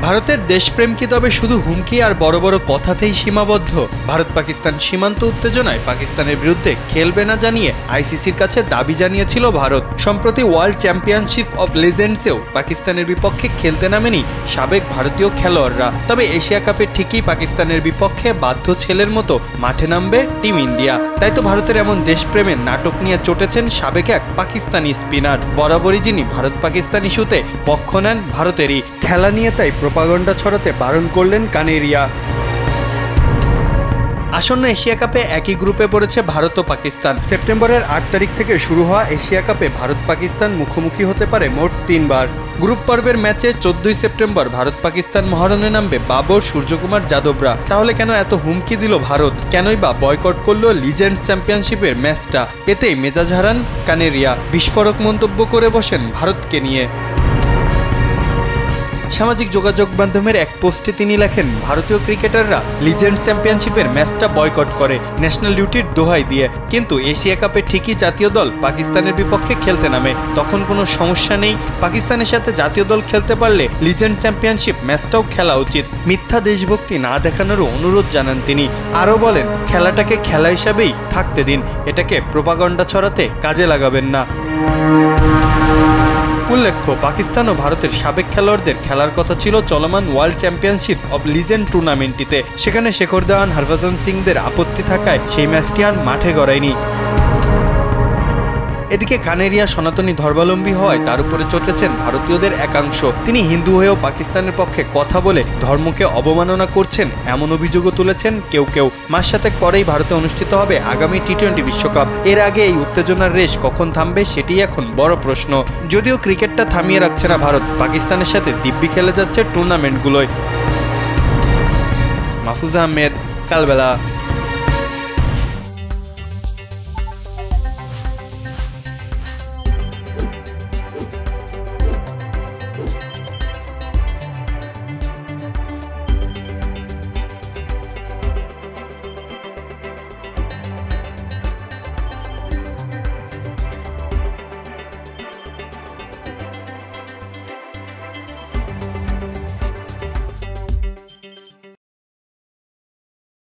ভারতের দেশপ্রেম কি তবে শুধু হুমকি আর বড় বড় কথাতেই সীমাবদ্ধ? ভারত পাকিস্তান সীমান্ত উত্তেজনায় পাকিস্তানের বিরুদ্ধে খেলবে না জানিয়ে আইসিসির কাছে দাবি জানিয়েছিল ভারত। সম্প্রতি ওয়ার্ল্ড চ্যাম্পিয়নশিপ অব লিজেন্ডসেও পাকিস্তানের বিপক্ষে খেলতে নামেনি সাবেক ভারতীয় খেলোয়াড়রা। তবে এশিয়া কাপে ঠিকই পাকিস্তানের বিপক্ষে বাধ্য ছেলের মতো মাঠে নামবে টিম ইন্ডিয়া। তাই তো ভারতের এমন দেশপ্রেমের নাটক নিয়ে চটেছেন সাবেক এক পাকিস্তানি স্পিনার। বরাবরই যিনি ভারত পাকিস্তান ইস্যুতে পক্ষ নেন ভারতেরই। খেলা নিয়ে তাই প্রোপাগান্ডা ছড়াতে বারণ করলেন কানেরিয়া। আসন্ন এশিয়া কাপে একই গ্রুপে পড়েছে ভারত ও পাকিস্তান। সেপ্টেম্বরের 8 তারিখ থেকে শুরু হওয়া এশিয়া কাপে ভারত পাকিস্তান মুখোমুখি হতে পারে মোট 3 বার। গ্রুপ পর্বের ম্যাচে 14 সেপ্টেম্বর ভারত পাকিস্তান মহারণে নামবে বাবর, সূর্যকুমার যাদবরা। তাহলে কেন এত হুমকি দিল ভারত? কেনই বা বয়কট করল লিজেন্ডস চ্যাম্পিয়নশিপের ম্যাচটা? এতেই মেজাজ হারান কানেরিয়া। বিস্ফোরক মন্তব্য করে বসেন ভারতকে নিয়ে। সামাজিক যোগাযোগ মাধ্যমের এক পোস্টে তিনি লেখেন, ভারতীয় ক্রিকেটাররা লিজেন্ডস চ্যাম্পিয়নশিপের ম্যাচটা বয়কট করে ন্যাশনাল ডিউটির দোহাই দিয়ে, কিন্তু এশিয়া কাপে ঠিকই জাতীয় দল পাকিস্তানের বিপক্ষে খেলতে নামে। তখন কোনো সমস্যা নেই। পাকিস্তানের সাথে জাতীয় দল খেলতে পারলে লিজেন্ডস চ্যাম্পিয়নশিপ ম্যাচটাও খেলা উচিত। মিথ্যা দেশভক্তি না দেখানোরও অনুরোধ জানান তিনি। আরও বলেন, খেলাটাকে খেলা হিসাবেই থাকতে দিন, এটাকে প্রোপাগান্ডা ছড়াতে কাজে লাগাবেন না। উল্লেখ্য, পাকিস্তান ও ভারতের সাবেক খেলোয়াড়দের খেলার কথা ছিল চলমান ওয়ার্ল্ড চ্যাম্পিয়নশিপ অব লিজেন্ড টুর্নামেন্টটিতে। সেখানে শেখর ধাওয়ান, হরভজন সিংদের আপত্তি থাকায় সেই ম্যাচটি আর মাঠে গড়ায়নি। এদিকে কানেরিয়া সনাতনী ধর্মাবলম্বী হওয়ায় তার উপরে চটেছেন ভারতীয়দের একাংশ। তিনি হিন্দু হয়েও পাকিস্তানের পক্ষে কথা বলে ধর্মকে অবমাননা করছেন এমন অভিযোগও তুলেছেন কেউ কেউ। মাস সাতেক পরেই ভারতে অনুষ্ঠিত হবে আগামী টি-20 বিশ্বকাপ। এর আগে এই উত্তেজনার রেশ কখন থামবে সেটিই এখন বড় প্রশ্ন। যদিও ক্রিকেটটা থামিয়ে রাখছে না ভারত, পাকিস্তানের সাথে দিব্যি খেলে যাচ্ছে টুর্নামেন্টগুলোয়। মাহফুজ আহমেদ, কালবেলা।